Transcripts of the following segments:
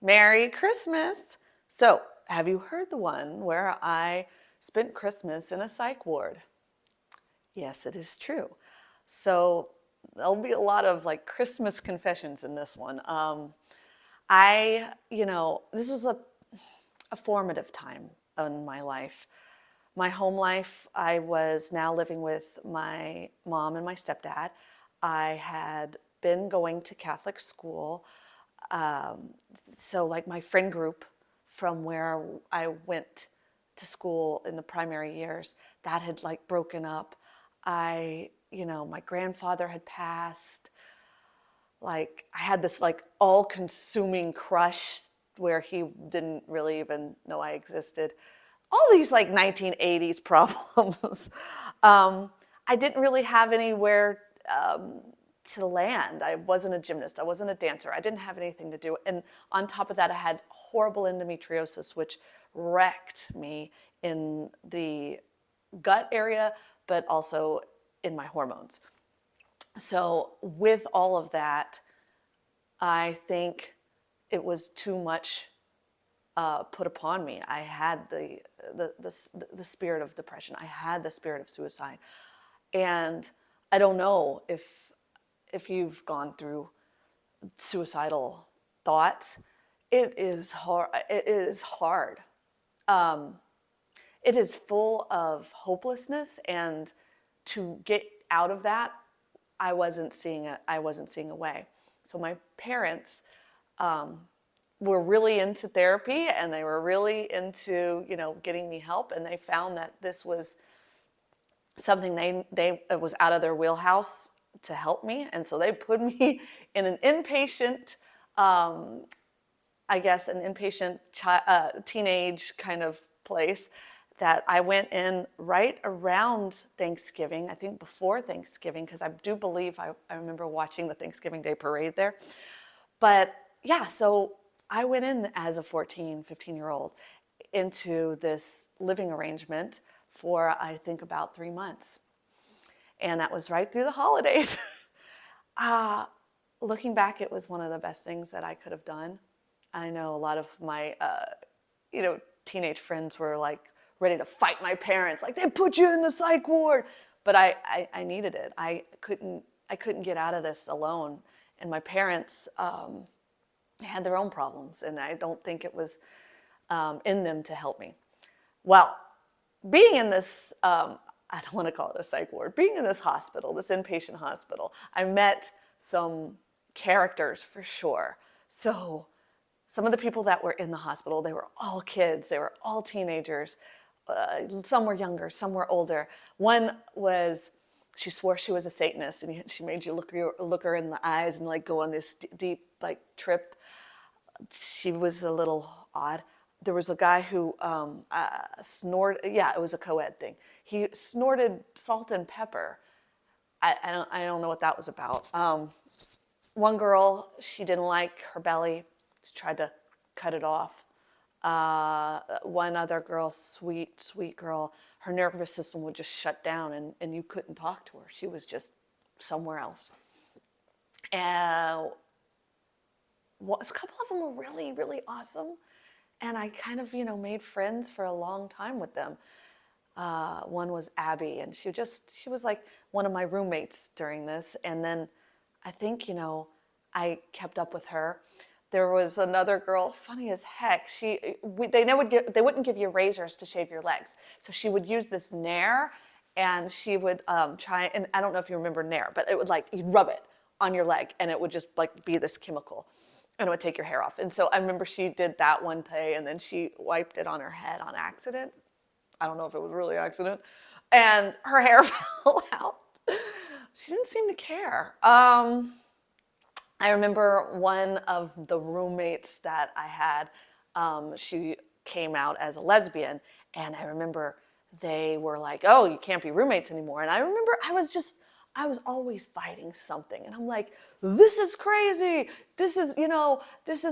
Merry Christmas! So, have you heard the one where I spent Christmas in a psych ward? Yes, it is true. So, there'll be a lot of like Christmas confessions in this one. This was a formative time in my life. My home life, I was now living with my mom and my stepdad. I had been going to Catholic school. So, like, my friend group from where I went to school in the primary years, that had like broken up. My grandfather had passed. Like, I had this like all consuming crush where he didn't really even know I existed. All these like 1980s problems. I didn't really have anywhere to land. I wasn't a gymnast. I wasn't a dancer. I didn't have anything to do. And on top of that, I had horrible endometriosis, which wrecked me in the gut area, but also in my hormones. So with all of that, I think it was too much put upon me. I had the spirit of depression. I had the spirit of suicide, and I don't know if you've gone through suicidal thoughts. It is hard. It is hard. It is full of hopelessness, and to get out of that, I wasn't seeing a way. So my parents were really into therapy, and they were really into getting me help, and they found that this was something they it was out of their wheelhouse to help me, and so they put me in an inpatient, I guess, an inpatient teenage kind of place that I went in right around Thanksgiving, I think before Thanksgiving, because I do believe I remember watching the Thanksgiving Day parade there. But yeah, so I went in as a 14, 15-year-old into this living arrangement for, I think, about 3 months. And that was right through the holidays. Looking back, it was one of the best things that I could have done. I know a lot of my, teenage friends were like ready to fight my parents, like they put you in the psych ward. But I needed it. I couldn't get out of this alone. And my parents had their own problems, and I don't think it was in them to help me. Well, being in this, I don't want to call it a psych ward, being in this hospital, this inpatient hospital, I met some characters for sure. So some of the people that were in the hospital, they were all kids, they were all teenagers. Some were younger, some were older. One was, she swore she was a Satanist, and she made you look her in the eyes and like go on this deep like trip. She was a little odd. There was a guy who snorted. Yeah, it was a co-ed thing. He snorted salt and pepper. I don't know what that was about. One girl, she didn't like her belly. She tried to cut it off. One other girl, sweet girl, her nervous system would just shut down, and you couldn't talk to her. She was just somewhere else. And a couple of them were really, really awesome. And I kind of, made friends for a long time with them. One was Abby, and she was like one of my roommates during this. And then I think, I kept up with her. There was another girl, funny as heck. They wouldn't give you razors to shave your legs. So she would use this Nair, and she would try, and I don't know if you remember Nair, but it would like, you'd rub it on your leg, and it would just like be this chemical, and it would take your hair off. And so I remember she did that one day, and then she wiped it on her head on accident. I don't know if it was really accident. And her hair fell out. She didn't seem to care. I remember one of the roommates that I had, she came out as a lesbian, and I remember they were like, "Oh, you can't be roommates anymore." And I remember I was always fighting something, and I'm like, "This is crazy. This is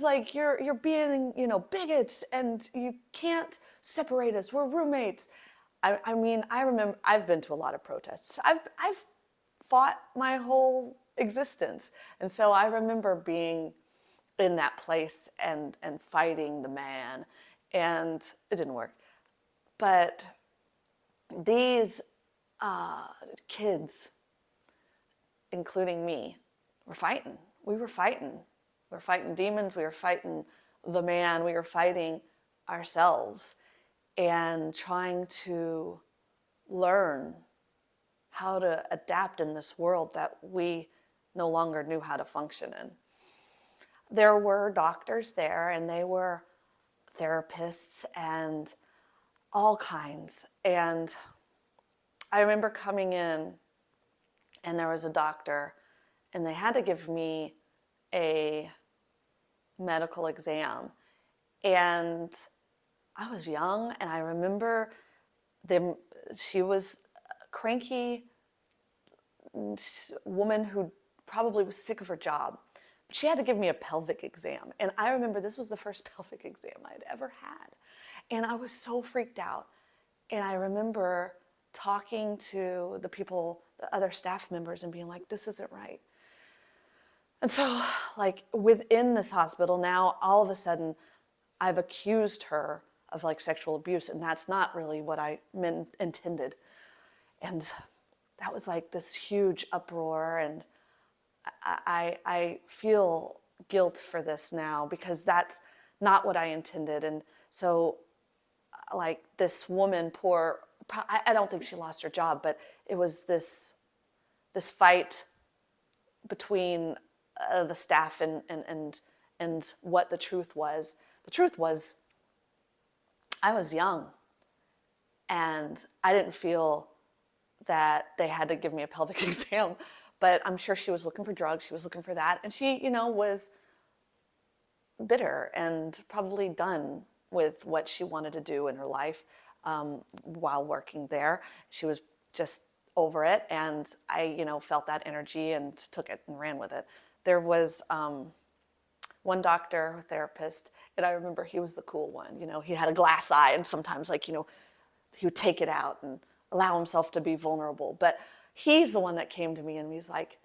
like you're being, bigots, and you can't separate us. We're roommates." I mean, I remember I've been to a lot of protests. I've fought my whole existence. And so I remember being in that place and fighting the man, and it didn't work. But these kids, including me, were fighting. We were fighting. We were fighting demons. We were fighting the man. We were fighting ourselves and trying to learn how to adapt in this world that we no longer knew how to function in. There were doctors there, and they were therapists and all kinds. And I remember coming in, and there was a doctor, and they had to give me a medical exam. And I was young, and I remember she was a cranky woman who probably was sick of her job. But she had to give me a pelvic exam. And I remember this was the first pelvic exam I'd ever had. And I was so freaked out. And I remember talking to the people, the other staff members, and being like, this isn't right. And so, like, within this hospital now, all of a sudden, I've accused her of like sexual abuse, and that's not really what I intended. And that was like this huge uproar, and I feel guilt for this now because that's not what I intended. And so, like, this woman, I don't think she lost her job, but it was this fight between the staff and what the truth was. The truth was, I was young, and I didn't feel that they had to give me a pelvic exam, but I'm sure she was looking for drugs. She was looking for that, and she, was bitter and probably done with what she wanted to do in her life while working there. She was just over it, and I, felt that energy and took it and ran with it. There was one doctor, therapist, and I remember he was the cool one. He had a glass eye, and sometimes, like, he would take it out and allow himself to be vulnerable. But he's the one that came to me, and he's like,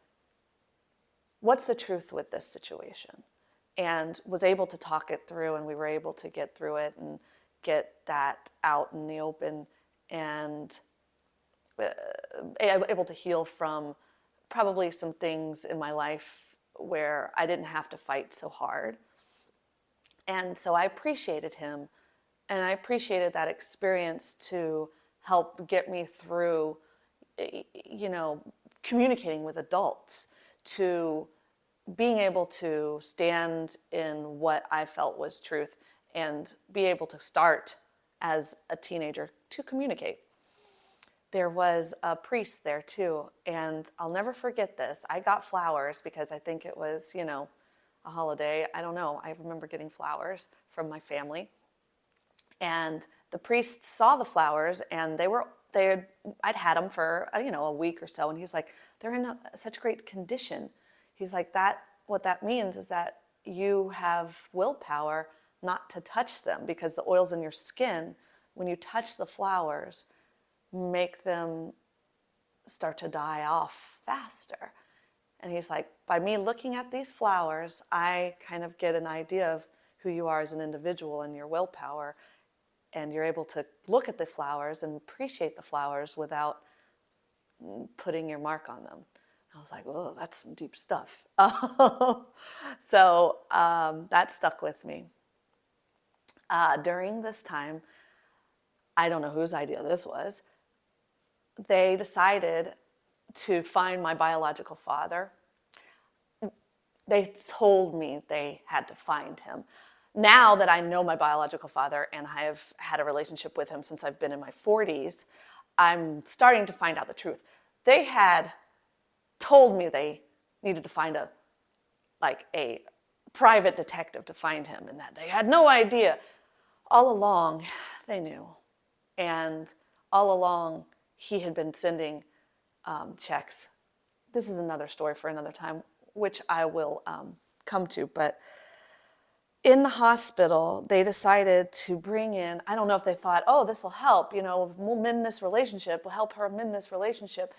what's the truth with this situation? And was able to talk it through, and we were able to get through it and get that out in the open, and able to heal from probably some things in my life where I didn't have to fight so hard. And so I appreciated him, and I appreciated that experience to help get me through, communicating with adults, to being able to stand in what I felt was truth and be able to start as a teenager to communicate. There was a priest there too, and I'll never forget this. I got flowers because I think it was, a holiday. I don't know. I remember getting flowers from my family. And the priest saw the flowers, and I'd had them for, a week or so, and he's like, they're in such great condition. He's like, what that means is that you have willpower not to touch them, because the oils in your skin, when you touch the flowers, make them start to die off faster. And he's like, by me looking at these flowers, I kind of get an idea of who you are as an individual and your willpower, and you're able to look at the flowers and appreciate the flowers without putting your mark on them. I was like, oh, that's some deep stuff. So that stuck with me. During this time, I don't know whose idea this was, they decided to find my biological father. They told me they had to find him. Now that I know my biological father and I have had a relationship with him since I've been in my 40s, I'm starting to find out the truth. They had told me they needed to find a private detective to find him, and that they had no idea. All along, they knew. And all along, he had been sending checks. This is another story for another time, which I will come to. But in the hospital, they decided to bring in, I don't know if they thought, oh, this will help, we'll mend this relationship, we'll help her mend this relationship,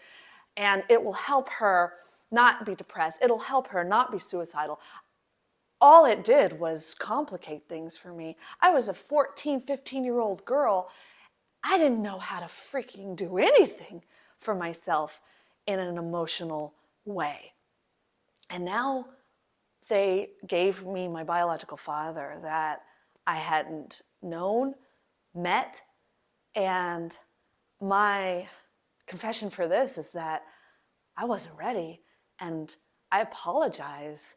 and it will help her not be depressed. It'll help her not be suicidal. all it did was complicate things for me. I was a 14, 15-year-old girl. I didn't know how to freaking do anything for myself in an emotional way. And now they gave me my biological father that I hadn't known, met, and my confession for this is that I wasn't ready, and I apologize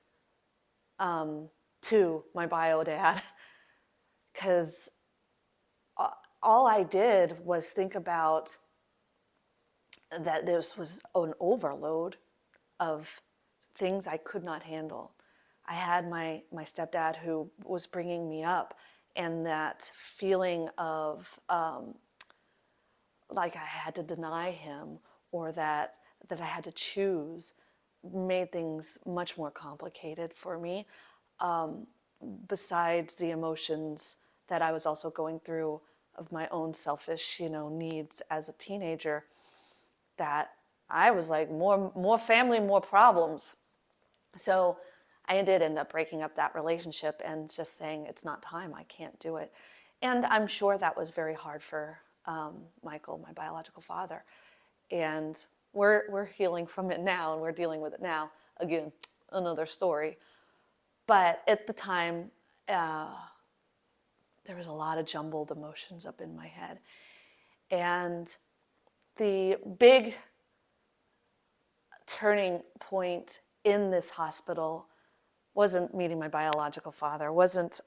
to my bio dad because all I did was think about that this was an overload of things I could not handle. I had my stepdad who was bringing me up, and that feeling of like I had to deny him, or that I had to choose, made things much more complicated for me. Besides the emotions that I was also going through of my own selfish, needs as a teenager, that I was like, more family, more problems. So I did end up breaking up that relationship and just saying, it's not time, I can't do it. And I'm sure that was very hard for Michael, my biological father. And we're healing from it now, and we're dealing with it now. Again, another story. But at the time, there was a lot of jumbled emotions up in my head. And the big turning point in this hospital wasn't meeting my biological father, wasn't,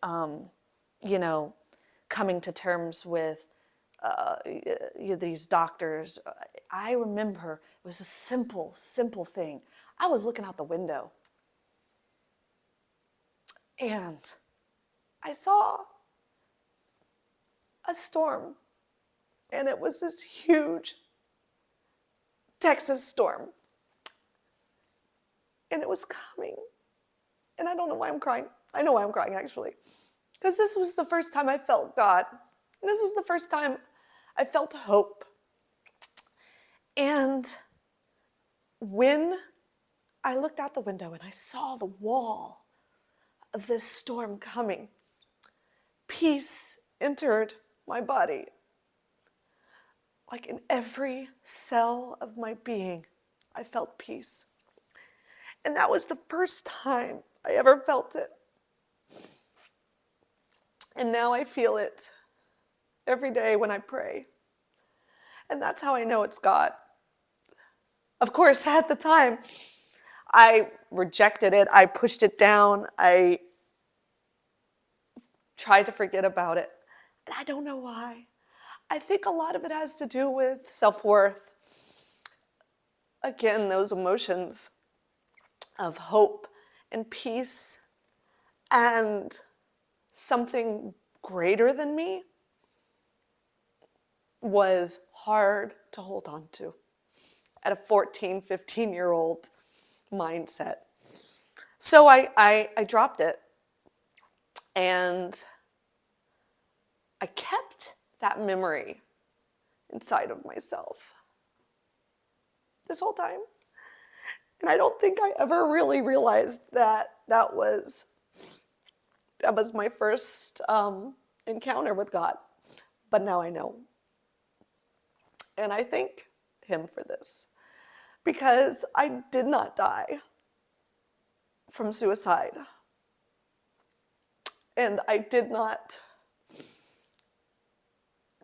coming to terms with these doctors. I remember it was a simple thing. I was looking out the window, and I saw a storm, and it was this huge Texas storm, and it was coming. And I don't know why I'm crying. I know why I'm crying, actually, because this was the first time I felt God. And this was the first time I felt hope. And when I looked out the window and I saw the wall of this storm coming, peace entered my body. Like in every cell of my being, I felt peace. And that was the first time I ever felt it. And now I feel it every day when I pray. And that's how I know it's God. Of course, at the time, I rejected it. I pushed it down. I tried to forget about it. And I don't know why. I think a lot of it has to do with self-worth. Again, those emotions of hope and peace and something greater than me was hard to hold on to at a 14, 15-year-old mindset. So I dropped it, and I kept that memory inside of myself this whole time. And I don't think I ever really realized that that was my first encounter with God. But now I know. And I thank him for this, because I did not die from suicide. And I did not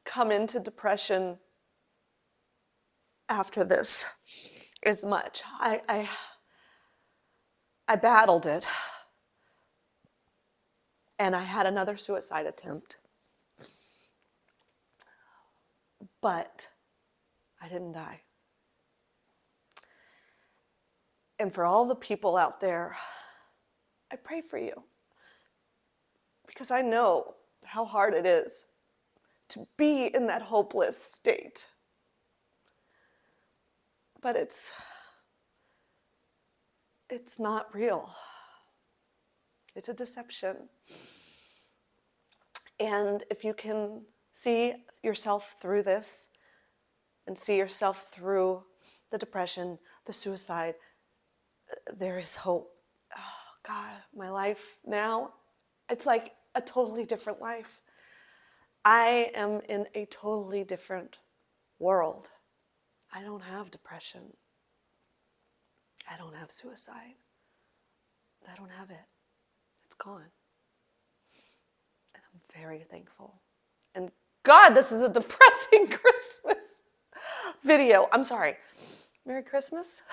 come into depression after this as much. I battled it, and I had another suicide attempt, but I didn't die. And for all the people out there, I pray for you, because I know how hard it is to be in that hopeless state. But it's not real. It's a deception. And if you can see yourself through this, and see yourself through the depression, the suicide, there is hope. Oh, God, my life now, it's like a totally different life. I am in a totally different world. I don't have depression. I don't have suicide. I don't have it. It's gone. And I'm very thankful. And God, this is a depressing Christmas video. I'm sorry. Merry Christmas.